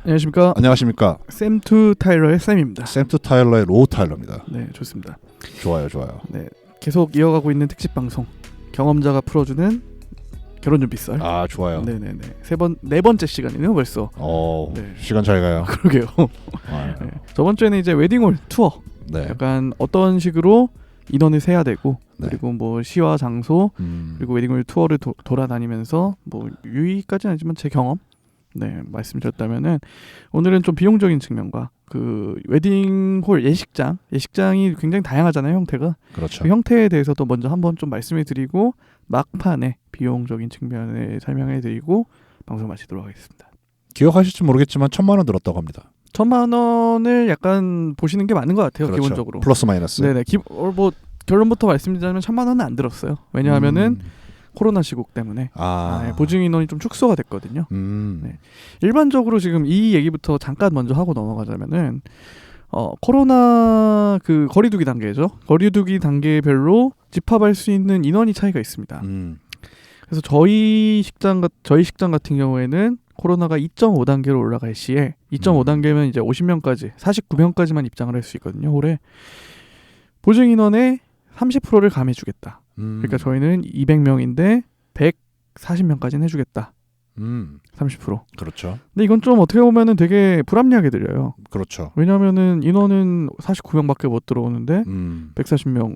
안녕하십니까. 안녕하십니까. 샘투 타일러의 샘입니다. 샘투 타일러의 로우 타일러입니다. 네, 좋습니다. 좋아요. 네, 계속 이어가고 있는 특집 방송 경험자가 풀어주는 결혼 준비썰. 아, 좋아요. 네네네. 네 번째 시간이네요 벌써. 네. 시간 잘 가요. 그러게요. 네. 저번 주에는 이제 웨딩홀 투어. 네. 약간 어떤 식으로 인원을 세야 되고 네. 그리고 뭐 시와 장소 그리고 웨딩홀 투어를 돌아다니면서 뭐 유의까지는 아니지만 제 경험 말씀드렸다면은 오늘은 좀 비용적인 측면과 그 웨딩홀 예식장이 굉장히 다양하잖아요, 형태가. 그렇죠. 그 형태에 대해서도 먼저 한번 좀 말씀해 드리고 막판에 비용적인 측면에 설명해 드리고 방송 마치도록 하겠습니다. 기억하실지 모르겠지만 1,000만 원 들었다고 합니다. 1,000만 원을 약간 보시는 게 맞는 것 같아요. 그렇죠. 기본적으로. 플러스 마이너스. 네네. 뭐 결론부터 말씀드리자면 1,000만 원은 안 들었어요. 왜냐하면은 코로나 시국 때문에 보증 인원이 좀 축소가 됐거든요. 네. 일반적으로 지금 이 얘기부터 잠깐 먼저 하고 넘어가자면은 코로나 그 거리두기 단계죠. 거리두기 단계별로 집합할 수 있는 인원이 차이가 있습니다. 그래서 저희 식장 같은 경우에는 코로나가 2.5단계로 올라갈 시에 2.5단계면 이제 50명까지 49명까지만 입장을 할 수 있거든요. 홀에 보증 인원의 30%를 감해주겠다. 그러니까 저희는 200명인데 140명까지는 해주겠다. 30%. 그렇죠. 근데 이건 좀 어떻게 보면은 되게 불합리하게 들려요. 그렇죠. 왜냐하면은 인원은 49명밖에 못 들어오는데 140명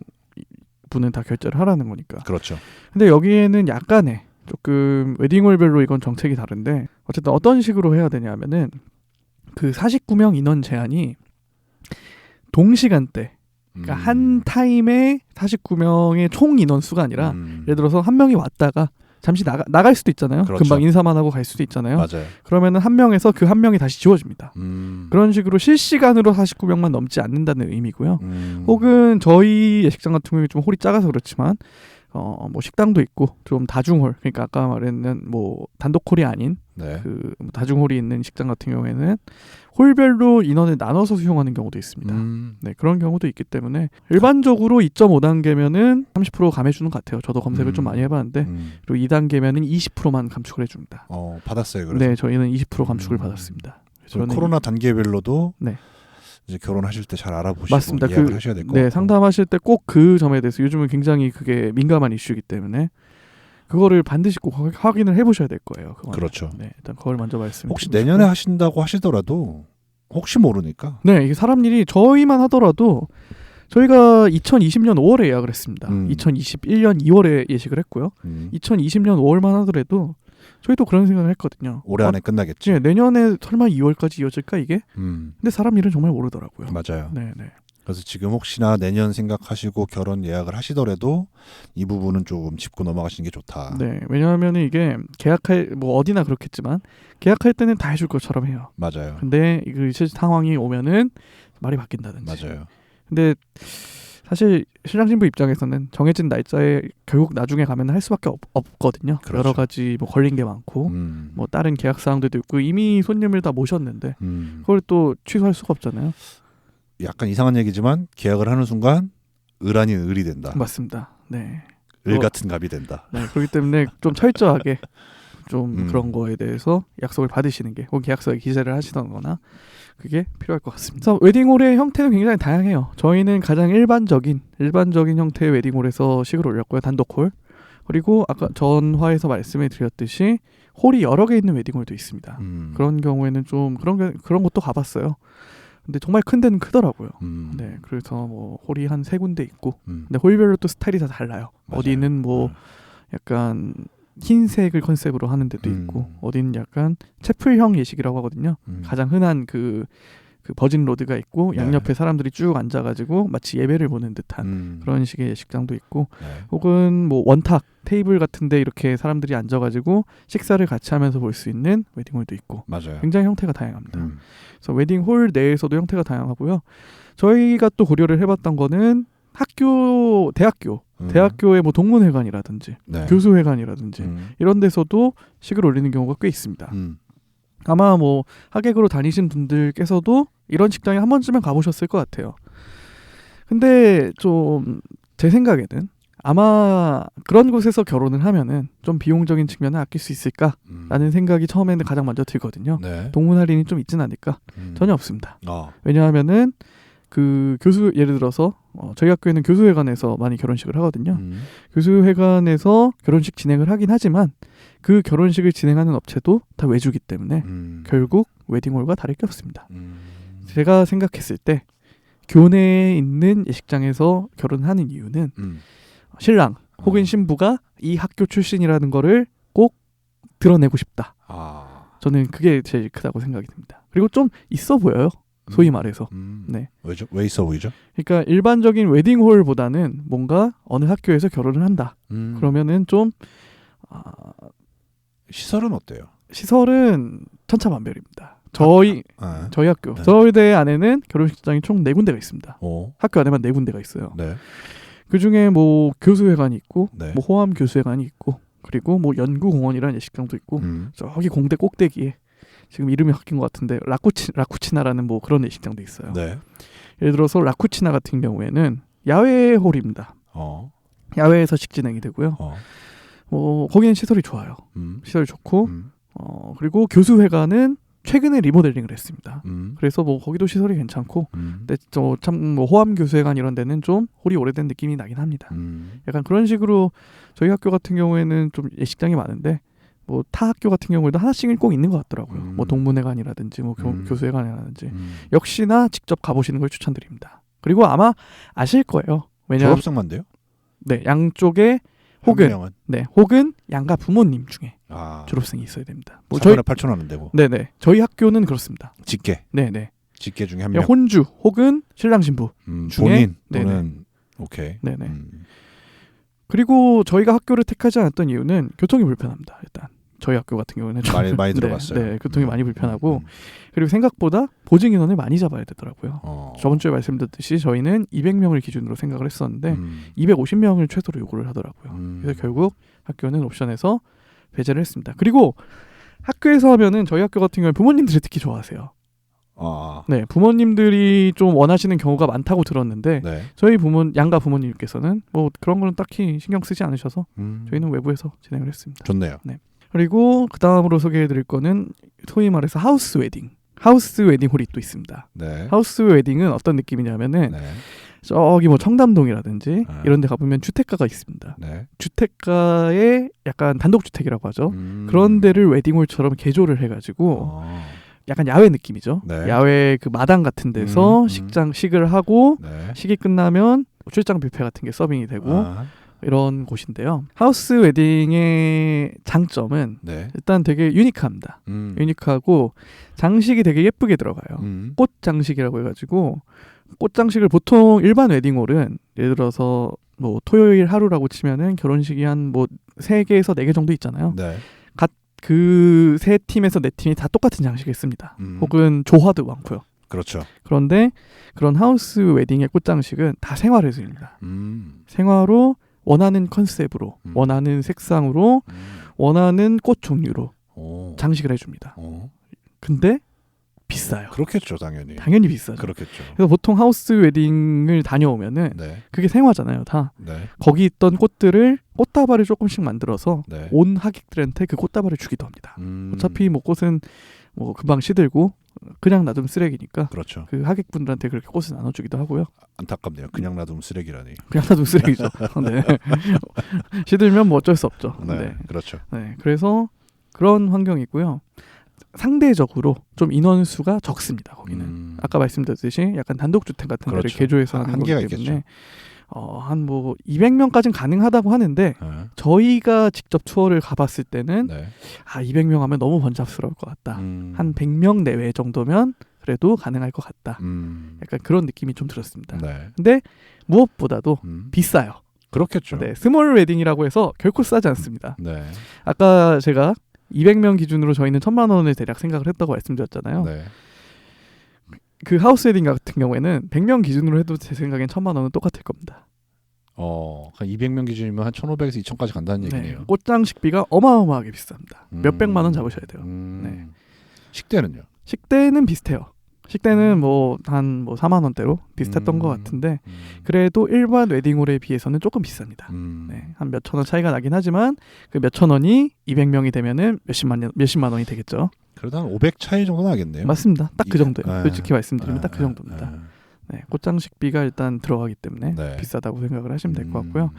분은 다 결제를 하라는 거니까. 그렇죠. 근데 여기에는 약간의 조금 웨딩홀별로 이건 정책이 다른데 어쨌든 어떤 식으로 해야 되냐면은 그 49명 인원 제한이 동시간대 그러니까 한 타임에 49명의 총 인원 수가 아니라 예를 들어서 한 명이 왔다가 잠시 나갈 수도 있잖아요. 그렇죠. 금방 인사만 하고 갈 수도 있잖아요. 맞아요. 그러면은 한 명에서 그 한 명이 다시 지워집니다. 그런 식으로 실시간으로 49명만 넘지 않는다는 의미고요. 혹은 저희 예식장 같은 경우에 좀 홀이 작아서 그렇지만 뭐 식당도 있고 좀 다중홀, 그러니까 아까 말했는 뭐 단독홀이 아닌 그 다중홀이 있는 식당 같은 경우에는 홀별로 인원을 나눠서 수용하는 경우도 있습니다. 네, 그런 경우도 있기 때문에 일반적으로 2.5단계면은 30% 감해주는 것 같아요. 저도 검색을 좀 많이 해봤는데 그리고 2단계면은 20%만 감축을 해줍니다. 받았어요. 그래서. 네, 저희는 20% 감축을 받았습니다. 저는 코로나 단계별로도 네. 이제 결혼하실 때 잘 알아보시고 맞습니다. 예약을 하셔야 될 것 같고. 상담하실 때 꼭 그 점에 대해서 요즘은 굉장히 그게 민감한 이슈이기 때문에 그거를 반드시 꼭 확인을 해보셔야 될 거예요. 그거는. 그렇죠. 네, 일단 그걸 먼저 말씀드리고 혹시 내년에 하신다고 하시더라도 혹시 모르니까. 네, 이게 사람 일이 저희만 하더라도 저희가 2020년 5월에 예약을 했습니다. 2021년 2월에 예식을 했고요. 2020년 5월만 하더라도 저희도 그런 생각을 했거든요. 올해 안에 끝나겠지. 네, 내년에 설마 2월까지 이어질까 이게? 근데 사람 일은 정말 모르더라고요. 맞아요. 네. 그래서 지금 혹시나 내년 생각하시고 결혼 예약을 하시더라도 이 부분은 조금 짚고 넘어가시는 게 좋다. 네, 왜냐하면 이게 계약할 뭐 어디나 그렇겠지만 계약할 때는 다 해줄 것처럼 해요. 맞아요. 근데 그 실제 상황이 오면은 말이 바뀐다든지. 맞아요. 근데 사실 신랑 신부 입장에서는 정해진 날짜에 결국 나중에 가면 할 수밖에 없거든요. 그렇죠. 여러 가지 뭐 걸린 게 많고 뭐 다른 계약 사항들도 있고 이미 손님을 다 모셨는데 그걸 또 취소할 수가 없잖아요. 약간 이상한 얘기지만 계약을 하는 순간 을 아닌 을이 된다. 맞습니다. 네. 을 같은 갑이 된다. 네, 그렇기 때문에 좀 철저하게 좀 그런 거에 대해서 약속을 받으시는 게 혹은 계약서에 기재를 하시던거나 그게 필요할 것 같습니다. 그래서 웨딩홀의 형태는 굉장히 다양해요. 저희는 가장 일반적인 형태의 웨딩홀에서 식을 올렸고요. 단독홀. 그리고 아까 전화에서 말씀을 드렸듯이 홀이 여러 개 있는 웨딩홀도 있습니다. 그런 경우에는 좀 그런 것도 가봤어요. 근데 정말 큰 데는 크더라고요. 네, 그래서 뭐 홀이 한 3군데 있고, 근데 홀별로 또 스타일이 다 달라요. 맞아요. 어디는 뭐 약간 흰색을 컨셉으로 하는 데도 있고, 어디는 약간 채플형 예식이라고 하거든요. 가장 흔한 그 버진 로드가 있고 양옆에 사람들이 쭉 앉아가지고 마치 예배를 보는 듯한 그런 식의 예식장도 있고, 혹은 뭐 원탁 테이블 같은데 이렇게 사람들이 앉아가지고 식사를 같이 하면서 볼 수 있는 웨딩홀도 있고. 맞아요. 굉장히 형태가 다양합니다. 그래서 웨딩홀 내에서도 형태가 다양하고요. 저희가 또 고려를 해봤던 거는 대학교의 뭐 동문회관이라든지 교수회관이라든지 이런 데서도 식을 올리는 경우가 꽤 있습니다. 아마 뭐 하객으로 다니신 분들께서도 이런 식당에 한 번쯤은 가보셨을 것 같아요. 근데 좀 제 생각에는 아마 그런 곳에서 결혼을 하면은 좀 비용적인 측면을 아낄 수 있을까라는 생각이 처음에는 가장 먼저 들거든요. 네. 동문 할인이 좀 있진 않을까? 전혀 없습니다. 아. 왜냐하면은 그 교수 예를 들어서 저희 학교에는 교수회관에서 많이 결혼식을 하거든요. 교수회관에서 결혼식 진행을 하긴 하지만 그 결혼식을 진행하는 업체도 다 외주기 때문에 결국 웨딩홀과 다를 게 없습니다. 제가 생각했을 때 교내에 있는 예식장에서 결혼하는 이유는 신랑 혹은 신부가 이 학교 출신이라는 거를 꼭 드러내고 싶다. 아. 저는 그게 제일 크다고 생각이 듭니다. 그리고 좀 있어 보여요. 소위 말해서. 네. 왜죠? 왜 있어 보이죠? 그러니까 일반적인 웨딩홀보다는 뭔가 어느 학교에서 결혼을 한다. 그러면은 좀 시설은 어때요? 시설은 천차만별입니다. 저희 학교 네. 서울대 안에는 결혼식장이 총 4군데가 있습니다. 오. 학교 안에만 4군데가 있어요. 네. 그 중에 뭐 교수회관이 있고, 네. 뭐 호암 교수회관이 있고, 그리고 뭐 연구공원이라는 예식장도 있고, 저기 공대 꼭대기에 지금 이름이 바뀐 것 같은데 라쿠치나라는 뭐 그런 예식장도 있어요. 네. 예를 들어서 라쿠치나 같은 경우에는 야외 홀입니다. 야외에서 식 진행이 되고요. 거기는 시설이 좋아요. 시설이 좋고, 그리고 교수회관은 최근에 리모델링을 했습니다. 그래서 뭐 거기도 시설이 괜찮고, 근데 참 뭐 호암 교수회관 이런 데는 좀 홀이 오래된 느낌이 나긴 합니다. 약간 그런 식으로 저희 학교 같은 경우에는 좀 예식장이 많은데 뭐 타 학교 같은 경우에도 하나씩은 꼭 있는 것 같더라고요. 뭐 동문회관이라든지 뭐 교수회관이라든지 역시나 직접 가보시는 걸 추천드립니다. 그리고 아마 아실 거예요. 왜냐하면 졸업생만 돼요? 네, 양쪽에 혹은 양가 부모님 중에 졸업생이 있어야 됩니다. 뭐 4만에 8천 원은 되고. 네네. 저희 학교는 그렇습니다. 직계. 네네. 직계 중에 한 명. 혼주 혹은 신랑 신부 중에 본인 또는 오케이. 네네. 그리고 저희가 학교를 택하지 않았던 이유는 교통이 불편합니다. 일단 저희 학교 같은 경우는 많이 들어봤어요. 네, 교통이 많이 불편하고 그리고 생각보다 보증 인원을 많이 잡아야 되더라고요. 저번 주에 말씀드렸듯이 저희는 200명을 기준으로 생각을 했었는데 250명을 최소로 요구를 하더라고요. 그래서 결국 학교는 옵션에서 배제를 했습니다. 그리고 학교에서 하면은 저희 학교 같은 경우는 부모님들이 특히 좋아하세요. 네, 부모님들이 좀 원하시는 경우가 많다고 들었는데 네. 저희 양가 부모님께서는 뭐 그런 거는 딱히 신경 쓰지 않으셔서 저희는 외부에서 진행을 했습니다. 좋네요. 네. 그리고 그 다음으로 소개해드릴 거는 소위 말해서 하우스 웨딩. 하우스 웨딩홀이 또 있습니다. 네. 하우스 웨딩은 어떤 느낌이냐면은 네. 저기 뭐 청담동이라든지 이런 데 가보면 주택가가 있습니다. 네. 주택가에 약간 단독주택이라고 하죠. 그런 데를 웨딩홀처럼 개조를 해가지고 약간 야외 느낌이죠. 네. 야외 그 마당 같은 데서 식을 하고 네. 식이 끝나면 출장 뷔페 같은 게 서빙이 되고 이런 곳인데요. 하우스 웨딩의 장점은 네. 일단 되게 유니크합니다. 유니크하고 장식이 되게 예쁘게 들어가요. 꽃 장식이라고 해가지고 꽃 장식을 보통 일반 웨딩홀은 예를 들어서 뭐 토요일 하루라고 치면은 결혼식이 한 뭐 3개에서 4개 정도 있잖아요. 네. 그 세 팀에서 네 팀이 다 똑같은 장식을 씁니다. 혹은 조화도 많고요. 그렇죠. 그런데 그런 하우스 웨딩의 꽃 장식은 다 생활예술입니다. 생화로 원하는 컨셉으로, 원하는 색상으로, 원하는 꽃 종류로 장식을 해줍니다. 근데 비싸요. 그렇겠죠, 당연히. 당연히 비싸죠. 그렇겠죠. 그래서 보통 하우스 웨딩을 다녀오면은 네. 그게 생화잖아요, 다. 네. 거기 있던 꽃들을 꽃다발을 조금씩 만들어서 네. 온 하객들한테 그 꽃다발을 주기도 합니다. 어차피 뭐 꽃은 뭐 금방 시들고 그냥 놔두면 쓰레기니까. 그렇죠. 그 하객분들한테 그렇게 꽃을 나눠주기도 하고요. 안타깝네요. 그냥 놔두면 쓰레기라니. 그냥 놔두면 쓰레기죠. 네. 시들면 뭐 어쩔 수 없죠. 네, 네. 그렇죠. 네, 그래서 그런 환경이고요. 상대적으로 좀 인원수가 적습니다. 거기는 아까 말씀드렸듯이 약간 단독주택 같은 데를 그렇죠. 개조해서 하는 거기 때문에 있겠죠. 한 뭐 200명까지는 가능하다고 하는데 저희가 직접 투어를 가봤을 때는 200명 하면 너무 번잡스러울 것 같다. 한 100명 내외 정도면 그래도 가능할 것 같다. 약간 그런 느낌이 좀 들었습니다. 네. 근데 무엇보다도 비싸요. 그렇겠죠. 네, 스몰 웨딩이라고 해서 결코 싸지 않습니다. 네. 아까 제가 200명 기준으로 저희는 1,000만 원을 대략 생각을 했다고 말씀드렸잖아요. 네. 그 하우스 웨딩 같은 경우에는 100명 기준으로 해도 제 생각엔 1,000만 원은 똑같을 겁니다. 200명 기준이면 한 1,500에서 2,000까지 간다는 얘기네요. 네, 꽃장식비가 어마어마하게 비쌉니다. 몇백만 원 잡으셔야 돼요. 네. 식대는요? 식대는 비슷해요. 식대는 뭐 한 4만 원대로 비슷했던 것 같은데 그래도 일반 웨딩홀에 비해서는 조금 비쌉니다. 네, 한 몇천 원 차이가 나긴 하지만 그 몇천 원이 200명이 되면은 몇십만 원이 되겠죠. 그래도 한 500 차이 정도 나겠네요. 맞습니다. 딱 그 정도예요. 네. 솔직히 말씀드리면 딱 그 정도입니다. 네, 꽃장식비가 일단 들어가기 때문에 네. 비싸다고 생각을 하시면 될 것 같고요.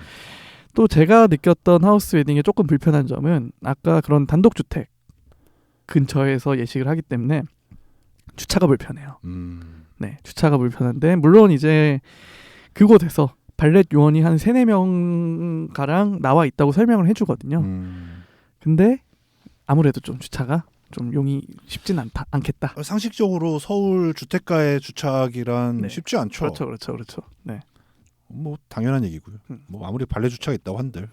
또 제가 느꼈던 하우스 웨딩의 조금 불편한 점은 아까 그런 단독주택 근처에서 예식을 하기 때문에 주차가 불편해요. 네, 주차가 불편한데 물론 이제 그곳에서 발렛 요원이 한 3-4명 가량 나와 있다고 설명을 해주거든요. 근데 아무래도 좀 주차가 좀 용이 쉽진 않겠다. 상식적으로 서울 주택가에 주차하기란 네. 쉽지 않죠. 그렇죠. 네. 뭐 당연한 얘기고요. 뭐 아무리 발레 주차가 있다고 한들.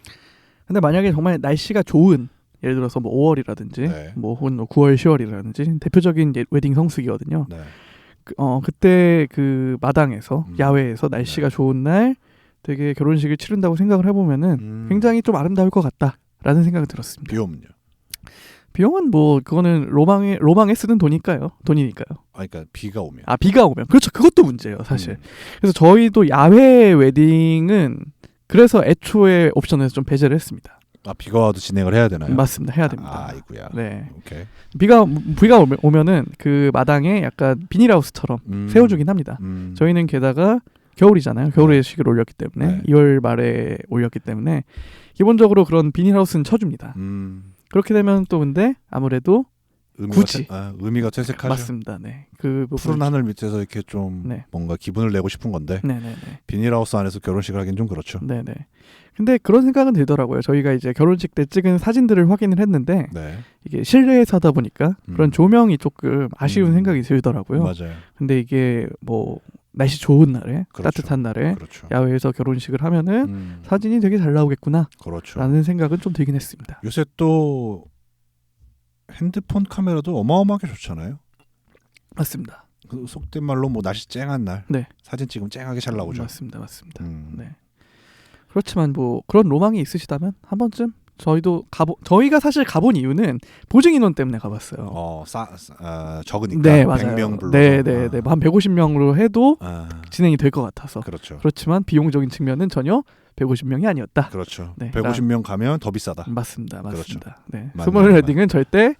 근데 만약에 정말 날씨가 좋은 예를 들어서 뭐 5월이라든지 네. 뭐 혹은 9월, 10월이라든지 대표적인 웨딩 성수기거든요. 네. 그때 그 마당에서 야외에서 날씨가 네. 좋은 날 되게 결혼식을 치른다고 생각을 해보면은 굉장히 좀 아름다울 것 같다라는 생각이 들었습니다. 비용은요? 비용은 뭐 그거는 로망에 쓰는 돈이니까요. 그러니까 비가 오면. 비가 오면 그렇죠. 그것도 문제예요, 사실. 그래서 저희도 야외 웨딩은 그래서 애초에 옵션에서 좀 배제를 했습니다. 비가 와도 진행을 해야 되나요? 맞습니다. 해야 됩니다. 아이고야. 네. 오케이. 비가 오면은 그 마당에 약간 비닐하우스처럼 세워주긴 합니다. 저희는 게다가 겨울이잖아요. 겨울에 예식을 올렸기 때문에 네. 2월 말에 올렸기 때문에 기본적으로 그런 비닐하우스는 쳐줍니다. 그렇게 되면 또 근데 아무래도 굳이 의미가 퇴색하죠. 맞습니다. 네. 그 푸른 하늘 밑에서 이렇게 좀 네. 뭔가 기분을 내고 싶은 건데 네네네. 비닐하우스 안에서 결혼식을 하긴 좀 그렇죠. 네네. 근데 그런 생각은 들더라고요. 저희가 이제 결혼식 때 찍은 사진들을 확인을 했는데 네. 이게 실내에서 하다 보니까 그런 조명이 조금 아쉬운 생각이 들더라고요. 맞아요. 근데 이게 뭐 날씨 좋은 날에 그렇죠. 따뜻한 날에 그렇죠. 야외에서 결혼식을 하면은 사진이 되게 잘 나오겠구나 그렇죠. 라는 생각은 좀 들긴 했습니다. 요새 또 핸드폰 카메라도 어마어마하게 좋잖아요. 맞습니다. 그 속된 말로 뭐 날씨 쨍한 날 네. 사진 찍으면 쨍하게 잘 나오죠. 맞습니다. 네. 그렇지만 뭐 그런 로망이 있으시다면 한 번쯤 저희가 사실 가본 이유는 보증 인원 때문에 가봤어요. 적으니까. 네, 맞아요. 100명 불러서. 네. 한 150명으로 해도 진행이 될 것 같아서. 그렇죠. 그렇지만 비용적인 측면은 전혀 150명이 아니었다. 그렇죠. 네, 150명 가면 더 비싸다. 맞습니다. 그렇죠. 네. 맞네요. 스몰 웨딩은 절대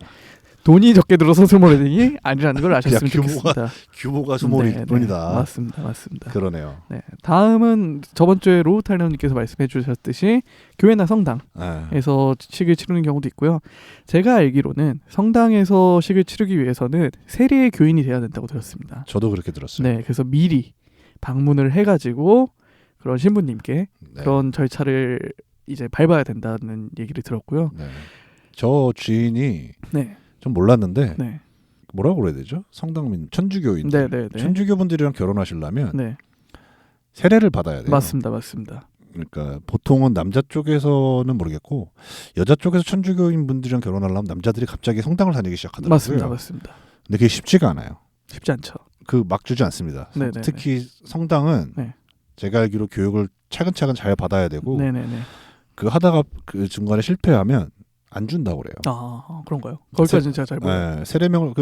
돈이 적게 들어서 스몰 웨딩이 아니라는 걸 아셨으면 좋겠습니다. 규모가 스몰일 뿐이다. 맞습니다. 그러네요. 네. 다음은 저번 주에 로우탈런님께서 말씀해 주셨듯이 교회나 성당에서 식을 치르는 경우도 있고요. 제가 알기로는 성당에서 식을 치르기 위해서는 세례의 교인이 돼야 된다고 들었습니다. 저도 그렇게 들었어요. 네, 그래서 미리 방문을 해가지고 그런 신부님께 그런 절차를 이제 밟아야 된다는 얘기를 들었고요. 네. 저 지인이 네. 좀 몰랐는데 네. 뭐라고 그래야 되죠? 성당민 천주교인들. 네. 천주교분들이랑 결혼하시려면 네. 세례를 받아야 돼요. 맞습니다. 그러니까 보통은 남자 쪽에서는 모르겠고 여자 쪽에서 천주교인 분들이랑 결혼하려면 남자들이 갑자기 성당을 다니기 시작하더라고요. 맞습니다. 근데 그게 쉽지가 않아요. 쉽지 않죠. 그 막 주지 않습니다. 네네네. 특히 성당은 네. 제가 알기로 교육을 차근차근 잘 받아야 되고 네네네. 그 하다가 그 중간에 실패하면 안 준다고 그래요. 그런가요? 거기까지는 제가 잘 몰라요. 네, 세례명을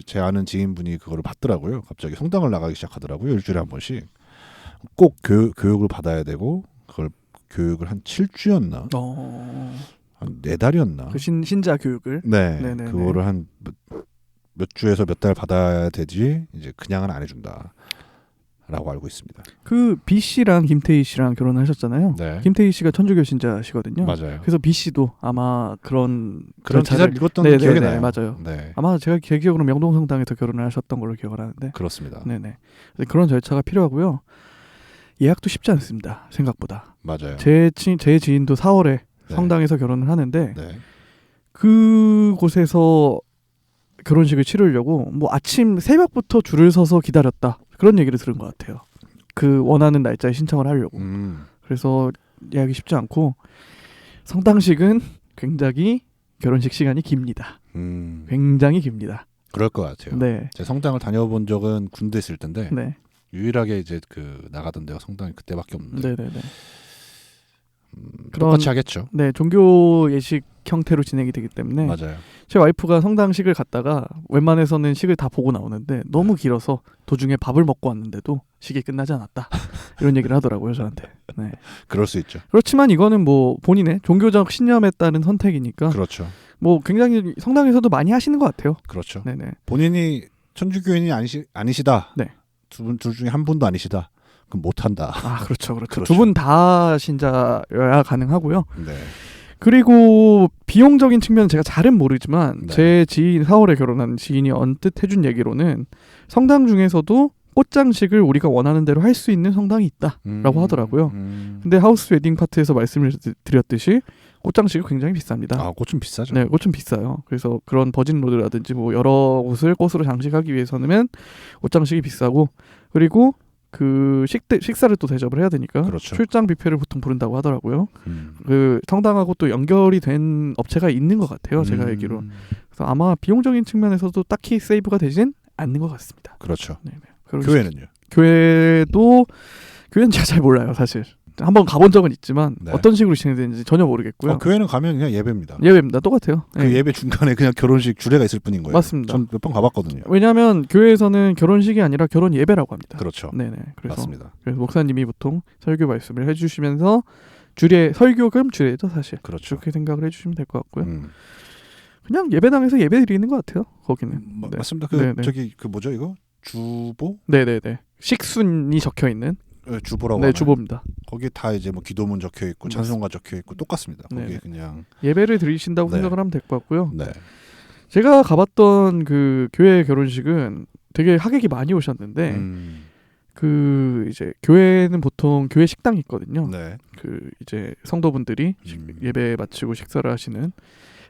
제 아는 지인분이 그거를 받더라고요. 갑자기 성당을 나가기 시작하더라고요. 일주일에 한 번씩. 꼭 교육을 받아야 되고 그걸 교육을 한 7주였나? 한 4달이었나? 그 신자 교육을. 네. 네네네. 그거를 한 몇 주에서 몇 달 받아야 되지 이제 그냥은 안 해준다. 라고 알고 있습니다. 그 B 씨랑 김태희 씨랑 결혼하셨잖아요. 네. 김태희 씨가 천주교 신자시거든요. 맞아요. 그래서 B 씨도 아마 그런 기사를 읽었던 기억이 나요. 맞아요. 네. 아마 제가 제 기억으로 명동성당에서 결혼을 하셨던 걸로 기억을 하는데. 그렇습니다. 네네. 그런 절차가 필요하고요. 예약도 쉽지 않습니다. 생각보다. 맞아요. 제 지인도 4월에 네. 성당에서 결혼을 하는데 네. 그곳에서 결혼식을 치르려고 뭐 아침 새벽부터 줄을 서서 기다렸다. 그런 얘기를 들은 것 같아요. 그 원하는 날짜에 신청을 하려고. 그래서 예약이 쉽지 않고 성당식은 굉장히 결혼식 시간이 깁니다. 굉장히 깁니다. 그럴 것 같아요. 네. 제 성당을 다녀본 적은 군대 있을 텐데 네. 유일하게 이제 그 나가던 데가 성당이 그때밖에 없는데 네네네. 똑같이 하겠죠. 네, 종교 예식 형태로 진행이 되기 때문에 맞아요. 제 와이프가 성당식을 갔다가 웬만해서는 식을 다 보고 나오는데 너무 길어서 도중에 밥을 먹고 왔는데도 식이 끝나지 않았다. 이런 얘기를 하더라고요, 저한테. 네. 그럴 수 있죠. 그렇지만 이거는 뭐 본인의 종교적 신념에 따른 선택이니까 그렇죠. 뭐 굉장히 성당에서도 많이 하시는 것 같아요. 그렇죠. 네네. 본인이 천주교인이 아니시다. 네. 둘 중에 한 분도 아니시다. 그럼 못 한다. 아, 그렇죠. 그렇죠. 두 분 다 신자여야 가능하고요. 네. 그리고 비용적인 측면은 제가 잘은 모르지만 네. 제 지인 4월에 결혼한 지인이 언뜻 해준 얘기로는 성당 중에서도 꽃장식을 우리가 원하는 대로 할 수 있는 성당이 있다라고 하더라고요. 근데 하우스 웨딩 파트에서 말씀을 드렸듯이 꽃장식이 굉장히 비쌉니다. 아, 꽃은 비싸죠. 네, 꽃은 비싸요. 그래서 그런 버진 로드라든지 뭐 여러 곳을 꽃으로 장식하기 위해서는 꽃장식이 비싸고, 그리고 그 식사를 또 대접을 해야 되니까 그렇죠. 출장 뷔페를 보통 부른다고 하더라고요. 그 성당하고 또 연결이 된 업체가 있는 것 같아요, 제가 알기로. 그래서 아마 비용적인 측면에서도 딱히 세이브가 되진 않는 것 같습니다. 그렇죠. 네네. 교회는요? 교회는 제가 잘 몰라요, 사실. 한번 가본 적은 있지만 네. 어떤 식으로 진행되는지 전혀 모르겠고요. 교회는 가면 그냥 예배입니다. 예배입니다. 똑같아요. 그 예배 중간에 그냥 결혼식 주례가 있을 뿐인 거예요. 맞습니다. 전 몇 번 가봤거든요. 왜냐하면 교회에서는 결혼식이 아니라 결혼 예배라고 합니다. 그렇죠. 네네. 그래서 목사님이 보통 설교 말씀을 해주시면서 설교금 주례죠, 사실. 그렇죠. 그렇게 생각을 해주시면 될 것 같고요. 그냥 예배당에서 예배 드리는 것 같아요, 거기는. 네. 맞습니다. 저기 그 뭐죠 이거? 주보? 네네네. 식순이 적혀 있는. 네, 주보라고. 네, 주보입니다. 거기에 다 이제 뭐 기도문 적혀 있고 찬송가 적혀 있고 똑같습니다. 거기 네네. 그냥 예배를 드리신다고 네. 생각을 하면 될 것 같고요. 네. 제가 가봤던 그 교회 결혼식은 되게 하객이 많이 오셨는데 그 이제 교회는 보통 교회 식당이 있거든요. 네. 그 이제 성도분들이 예배 마치고 식사를 하시는,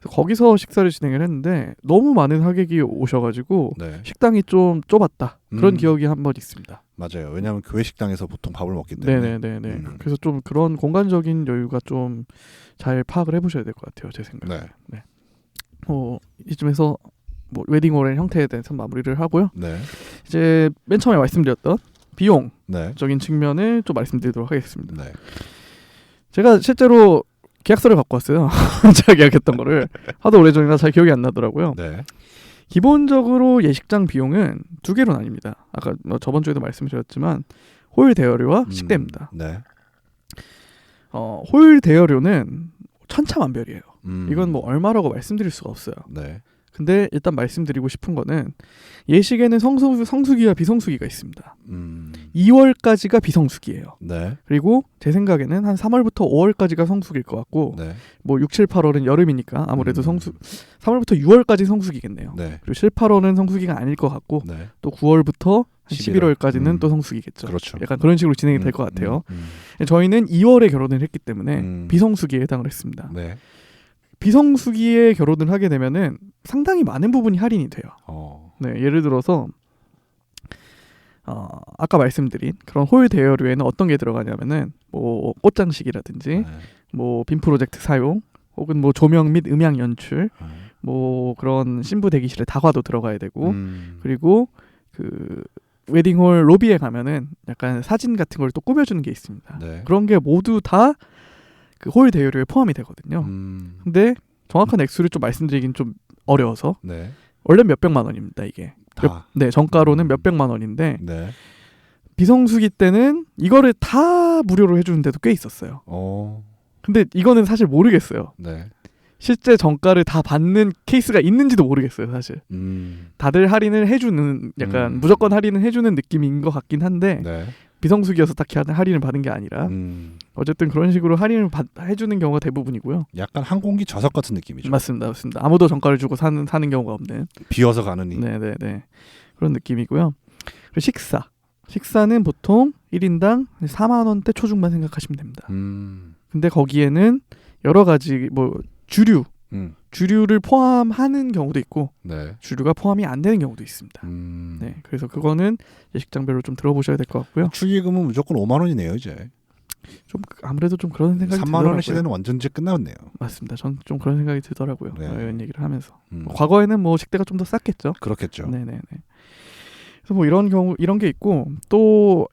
거기서 식사를 진행을 했는데 너무 많은 하객이 오셔가지고 네. 식당이 좀 좁았다, 그런 기억이 한번 있습니다. 맞아요. 왜냐하면 교회 식당에서 보통 밥을 먹기 때문에. 네네네. 그래서 좀 그런 공간적인 여유가 좀 잘 파악을 해보셔야 될 것 같아요, 제 생각에. 네. 이쯤에서 뭐 웨딩홀의 형태에 대해서 마무리를 하고요. 네. 이제 맨 처음에 말씀드렸던 비용적인 네. 측면을 좀 말씀드리도록 하겠습니다. 네. 제가 실제로 계약서를 갖고 왔어요. 제가 계약했던 거를 하도 오래전이라 잘 기억이 안 나더라고요. 네. 기본적으로 예식장 비용은 두 개로 나뉩니다. 아까 저번 주에도 말씀드렸지만 호일 대여료와 식대입니다. 네. 호일 대여료는 천차만별이에요. 이건 뭐 얼마라고 말씀드릴 수가 없어요. 네. 근데 일단 말씀드리고 싶은 거는 예식에는 성수기와 비성수기가 있습니다. 2월까지가 비성수기예요. 네. 그리고 제 생각에는 한 3월부터 5월까지가 성수기일 것 같고, 네. 뭐 6, 7, 8월은 여름이니까 아무래도 3월부터 6월까지 성수기겠네요. 네. 그리고 7, 8월은 성수기가 아닐 것 같고, 네. 또 9월부터 11월까지는 또 성수기겠죠. 그렇죠. 약간 그런 식으로 진행이 될 것 같아요. 저희는 2월에 결혼을 했기 때문에 비성수기에 해당을 했습니다. 네. 비성수기에 결혼을 하게 되면은 상당히 많은 부분이 할인이 돼요. 네, 예를 들어서 아까 말씀드린 그런 호일 대여료에는 어떤 게 들어가냐면은 뭐 꽃장식이라든지 뭐 빔 프로젝트 사용, 혹은 뭐 조명 및 음향 연출, 뭐 그런 신부 대기실에 다과도 들어가야 되고, 그리고 그 웨딩홀 로비에 가면은 약간 사진 같은 걸 또 꾸며주는 게 있습니다. 네. 그런 게 모두 다 그 호일 대여료에 포함이 되거든요. 근데 정확한 액수를 좀 말씀드리긴 좀 어려워서 네. 원래 몇백만 원입니다, 이게. 다. 정가로는 몇백만 원인데 네. 비성수기 때는 이거를 다 무료로 해주는 데도 꽤 있었어요. 근데 이거는 사실 모르겠어요. 네. 실제 정가를 다 받는 케이스가 있는지도 모르겠어요, 사실. 다들 할인을 해주는, 약간 무조건 할인을 해주는 느낌인 것 같긴 한데, 네. 비성수기여서 딱히 할인을 받은 게 아니라 어쨌든 그런 식으로 할인을 해주는 경우가 대부분이고요. 약간 항공기 좌석 같은 느낌이죠. 맞습니다. 아무도 정가를 주고 사는 경우가 없는. 비어서 가느니. 네네네. 그런 느낌이고요. 그리고 식사는 보통 1인당 4만 원대 초중반 생각하시면 됩니다. 근데 거기에는 여러 가지 뭐 주류를 포함하는 경우도 있고, 네. 주류가 포함이 안 되는 경우도 있습니다. 네, 그래서 그거는 예식장별로 좀 들어보셔야 될 것 같고요. 축의금은 무조건 5만 원이네요, 이제. 좀 아무래도 좀 그런 생각이 3만 들더라고요. 원의 시대는 완전 이제 끝났네요. 맞습니다. 전 좀 그런 생각이 들더라고요. 네. 이런 얘기를 하면서. 과거에는 뭐 식대가 좀 더 쌌겠죠. 그렇겠죠. 네네네. 그래서 뭐 이런 게 있고, 또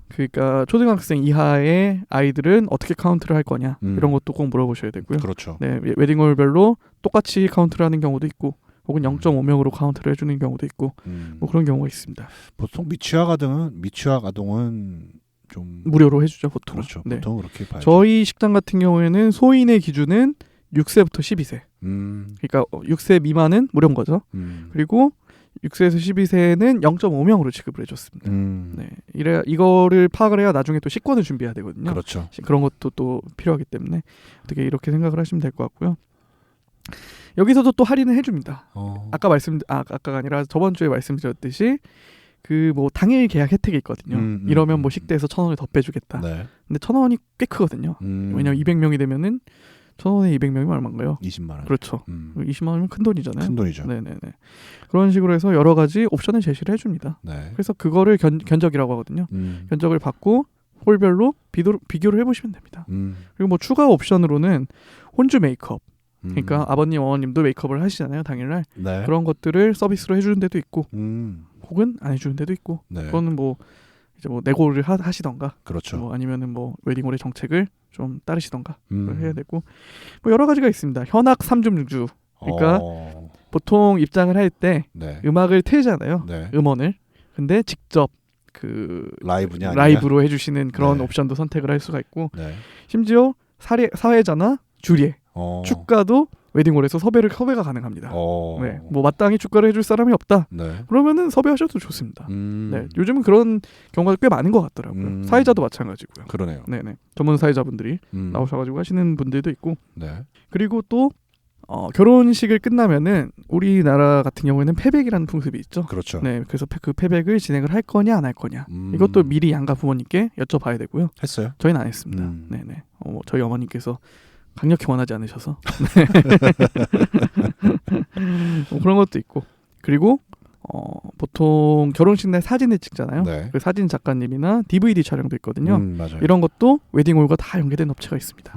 그러니까 초등학생 이하의 아이들은 어떻게 카운트를 할 거냐 이런 것도 꼭 물어보셔야 되고요. 그렇죠. 네, 웨딩홀별로 똑같이 카운트를 하는 경우도 있고 혹은 0.5명으로 카운트를 해주는 경우도 있고 뭐 그런 경우가 있습니다. 보통 미취학 아동은 좀 무료로 해주죠 보통. 그렇죠. 네. 보통 그렇게 봐야죠. 저희 식당 같은 경우에는 소인의 기준은 6세부터 12세. 그러니까 6세 미만은 무료인 거죠. 그리고 6세에서 12세는 0.5명으로 지급을 해줬습니다. 네, 이거를 파악을 해야 나중에 또 식권을 준비해야 되거든요. 그렇죠. 그런 것도 또 필요하기 때문에 어떻게 이렇게 생각을 하시면 될 것 같고요. 여기서도 또 할인을 해줍니다. 아까가 아니라 저번 주에 말씀드렸듯이 그 뭐 당일 계약 혜택이 있거든요. 이러면 뭐 식대에서 1,000원을 더 빼주겠다. 네. 근데 1,000원이 꽤 크거든요. 왜냐면 200명이 되면은 1,000원에 200명이면 얼마인가요? 20만 원. 그렇죠. 20만 원이면 큰 돈이잖아요. 큰 돈이죠. 네네네. 그런 식으로 해서 여러 가지 옵션을 제시를 해줍니다. 네. 그래서 그거를 견적이라고 하거든요. 견적을 받고 홀별로 비교를 해보시면 됩니다. 그리고 뭐 추가 옵션으로는 혼주 메이크업. 그러니까 아버님, 어머님도 메이크업을 하시잖아요, 당일날. 네. 그런 것들을 서비스로 해주는 데도 있고, 혹은 안 해주는 데도 있고. 네. 그거는 뭐 이제 뭐 내고를 하시던가, 그렇죠. 뭐 아니면은 뭐 웨딩홀의 정책을 좀 따르시던가 그걸 해야 되고, 뭐 여러 가지가 있습니다. 현악 3중주. 그러니까 보통 입장을 할 때 네. 음악을 틀잖아요, 네. 음원을. 근데 직접 그 라이브냐 라이브로 해주시는 그런 네. 옵션도 선택을 할 수가 있고, 네. 심지어 사회자나 주례 축가도 웨딩홀에서 섭외가 가능합니다. 네, 뭐 마땅히 축가를 해줄 사람이 없다. 네. 그러면은 섭외하셔도 좋습니다. 네, 요즘은 그런 경우가 꽤 많은 것 같더라고요. 사회자도 마찬가지고요. 그러네요. 네네, 전문 사회자분들이 나오셔가지고 하시는 분들도 있고. 네. 그리고 또 결혼식을 끝나면은 우리나라 같은 경우에는 패백이라는 풍습이 있죠. 그렇죠. 네, 그래서 그 패백을 진행을 할 거냐 안 할 거냐 이것도 미리 양가 부모님께 여쭤봐야 되고요. 했어요? 저희는 안 했습니다. 네네. 저희 어머님께서 강력히 원하지 않으셔서 그런 것도 있고. 그리고 보통 결혼식 날 사진을 찍잖아요. 네. 그 사진 작가님이나 DVD 촬영도 있거든요. 맞아요. 이런 것도 웨딩홀과 다 연계된 업체가 있습니다.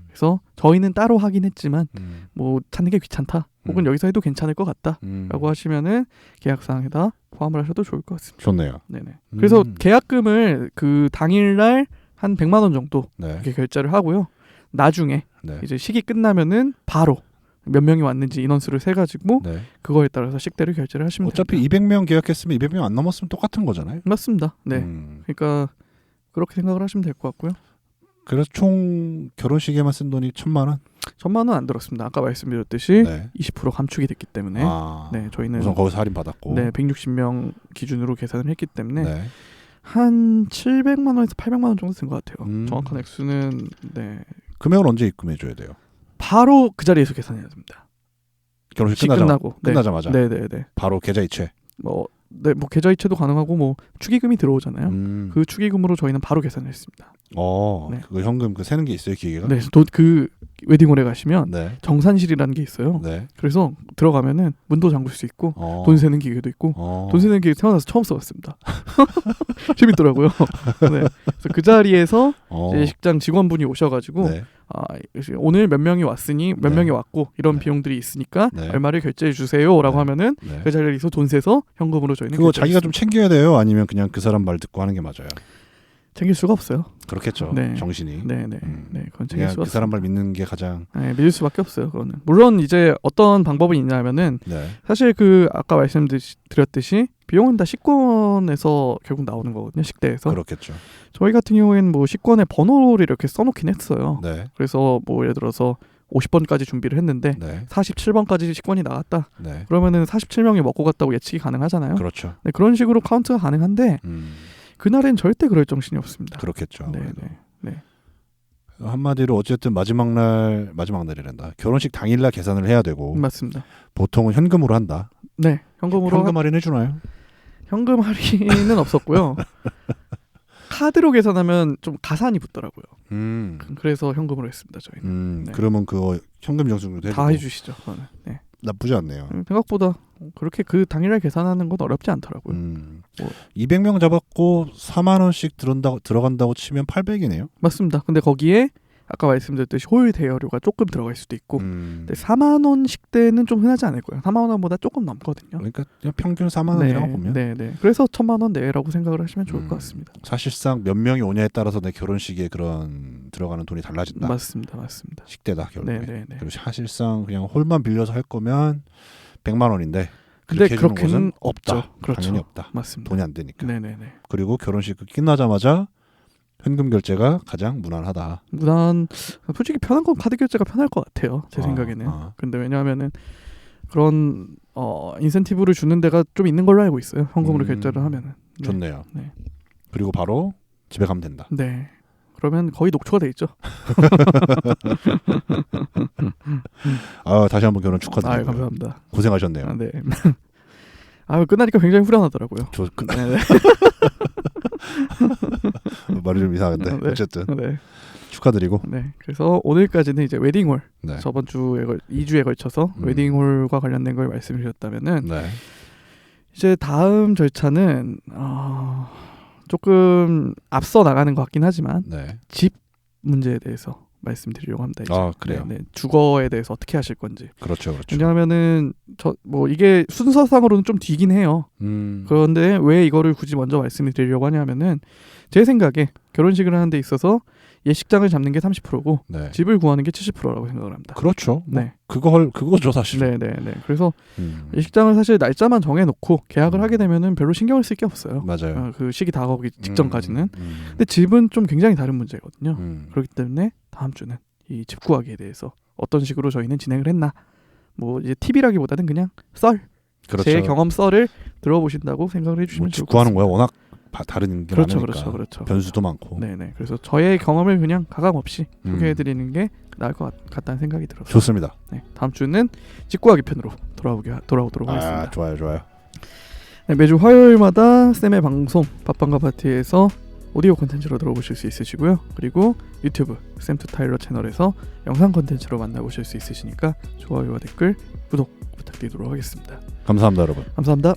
그래서 저희는 따로 하긴 했지만 뭐 찾는 게 귀찮다, 혹은 여기서 해도 괜찮을 것 같다라고 하시면은 계약사항에다 포함을 하셔도 좋을 것 같습니다. 좋네요. 네네. 그래서 계약금을 그 당일날 한 100만 원 정도 네. 이렇게 결제를 하고요. 나중에 네. 이제 식이 끝나면은 바로 몇 명이 왔는지 인원수를 세 가지고 네. 그거에 따라서 식대를 결제를 하시면 어차피 됩니다. 200명 계약했으면 200명 안 넘었으면 똑같은 거잖아요. 맞습니다. 네. 그러니까 그렇게 생각을 하시면 될 것 같고요. 그래서 총 결혼식에만 쓴 돈이 1,000만 원? 1,000만 원 안 들었습니다. 아까 말씀드렸듯이 네. 20% 감축이 됐기 때문에 네, 저희는 우선 거기서 할인 받았고 네, 160명 기준으로 계산을 했기 때문에 네. 한 700만 원에서 800만 원 정도 든 것 같아요. 정확한 액수는 네. 금액을 언제 입금해 줘야 돼요? 바로 그 자리에서 계산해야 됩니다. 결혼식 끝나자마자 네네네. 바로 계좌 이체. 네, 뭐 계좌 이체도 가능하고 뭐 축의금이 들어오잖아요. 그 축의금으로 저희는 바로 계산을 했습니다. 네. 그거 현금 그 세는 게 있어요, 기계가? 네, 그 웨딩홀에 가시면 네. 정산실이라는 게 있어요. 네. 그래서 들어가면은 문도 잠글 수 있고 돈 세는 기계도 있고 돈 세는 기계 태어나서 처음 써봤습니다. 재밌더라고요. 네. 그래서 그 자리에서 이제 식장 직원분이 오셔가지고 네. 오늘 몇 명이 왔으니 몇 네. 명이 왔고 이런 네. 비용들이 있으니까 네. 얼마를 결제해 주세요라고 네. 하면은 네. 그 자리에서 돈 세서 현금으로 저희는 그거 자기가 좀 챙겨야 돼요? 아니면 그냥 그 사람 말 듣고 하는 게 맞아요? 챙길 수가 없어요. 그렇겠죠. 네. 정신이. 네네. 네, 그건 챙길 수가 그 사람 말 믿는 게 가장. 네, 믿을 수밖에 없어요. 그거는. 물론 이제 어떤 방법이 있냐면은 네. 사실 그 아까 말씀드렸듯이 비용은 다 식권에서 결국 나오는 거거든요. 식대에서. 그렇겠죠. 저희 같은 경우에는 뭐 식권에 번호를 이렇게 써놓긴 했어요. 네. 그래서 뭐 예를 들어서 50번까지 준비를 했는데 네. 47번까지 식권이 나갔다. 네. 그러면은 47명이 먹고 갔다고 예측이 가능하잖아요. 그렇죠. 네, 그런 식으로 카운트가 가능한데 그날엔 절대 그럴 정신이 없습니다. 그렇겠죠. 네. 한마디로 어쨌든 마지막 날이란다. 결혼식 당일날 계산을 해야 되고. 맞습니다. 보통은 현금으로 한다. 네, 현금으로. 현금 할인 해주나요? 현금 할인은 없었고요. 카드로 계산하면 좀 가산이 붙더라고요. 그래서 현금으로 했습니다. 저희는. 네. 그러면 그거 현금 영수증도 다 해주시죠. 그거는. 네. 나쁘지 않네요. 생각보다 그렇게 그 당일날 계산하는 건 어렵지 않더라고요. 200명 잡았고 4만 원씩 들어간다고 치면 800이네요. 맞습니다. 근데 거기에 아까 말씀드렸듯이 홀 대여료가 조금 들어갈 수도 있고 근데 4만 원씩대는 좀 흔하지 않을 거예요. 4만 원보다 조금 넘거든요. 그러니까 그냥 평균 4만 원이라고 보면 네. 그래서 1,000만 원 내외라고 생각을 하시면 좋을 것 같습니다. 사실상 몇 명이 오냐에 따라서 내 결혼식에 그런 들어가는 돈이 달라진다. 맞습니다. 식대다 결국에. 네. 그리고 사실상 그냥 홀만 빌려서 할 거면 100만 원인데 근데 그렇게 해주는 그렇게는 곳은 없죠. 없다. 그렇죠. 당연히 없다. 맞습니다. 돈이 안 되니까. 네네네. 그리고 결혼식 끝나자마자 현금 결제가 가장 무난하다. 솔직히 편한 건 카드 결제가 편할 것 같아요. 제 생각에는. 근데 왜냐하면은 그런 인센티브를 주는 데가 좀 있는 걸로 알고 있어요. 현금으로 결제를 하면은. 네. 좋네요. 네. 그리고 바로 집에 가면 된다. 네. 그러면 거의 녹초가 돼 있죠. 다시 한번 결혼 축하드립니다. 감사합니다. 고생하셨네요. 네. 끝나니까 굉장히 후련하더라고요. 네. 말이 좀 이상한데 네. 어쨌든 네. 축하드리고. 네. 그래서 오늘까지는 이제 웨딩홀 네. 저번 주에 2주에 걸쳐서 웨딩홀과 관련된 걸 말씀드렸다면은 네. 이제 다음 절차는 조금 앞서 나가는 것 같긴 하지만 네. 집 문제에 대해서 말씀드리려고 합니다. 이제. 그래요. 네. 주거에 대해서 어떻게 하실 건지. 그렇죠. 왜냐하면은 이게 순서상으로는 좀 뒤긴 해요. 그런데 왜 이거를 굳이 먼저 말씀을 드리려고 하냐면은 제 생각에 결혼식을 하는 데 있어서 예식장을 잡는 게 30%고 네. 집을 구하는 게 70%라고 생각을 합니다. 그렇죠. 네. 그거죠 사실. 네. 그래서 예식장을 사실 날짜만 정해놓고 계약을 하게 되면은 별로 신경을 쓸 게 없어요. 맞아요. 그 시기 다가오기 직전까지는. 근데 집은 좀 굉장히 다른 문제거든요. 그렇기 때문에 다음 주는 이 집 구하기에 대해서 어떤 식으로 저희는 진행을 했나, 뭐 이제 팁이라기보다는 그냥 그렇죠. 제 경험 썰을 들어보신다고 생각을 해주시면 좋을 집 것 구하는 같습니다. 거야 워낙 다른 게 많으니까. 그렇죠. 변수도 많고. 네네. 그래서 저의 경험을 그냥 가감 없이 소개해드리는 게 나을 것 같다는 생각이 들어서. 좋습니다. 네, 다음 주는 집 구하기 편으로 돌아오도록 하겠습니다. 좋아요. 네, 매주 화요일마다 쌤의 방송 밥방과 파티에서 오디오 콘텐츠로 들어보실 수 있으시고요. 그리고 유튜브 쌤투타일러 채널에서 영상 콘텐츠로 만나보실 수 있으시니까 좋아요와 댓글, 구독 부탁드리도록 하겠습니다. 감사합니다, 여러분. 감사합니다.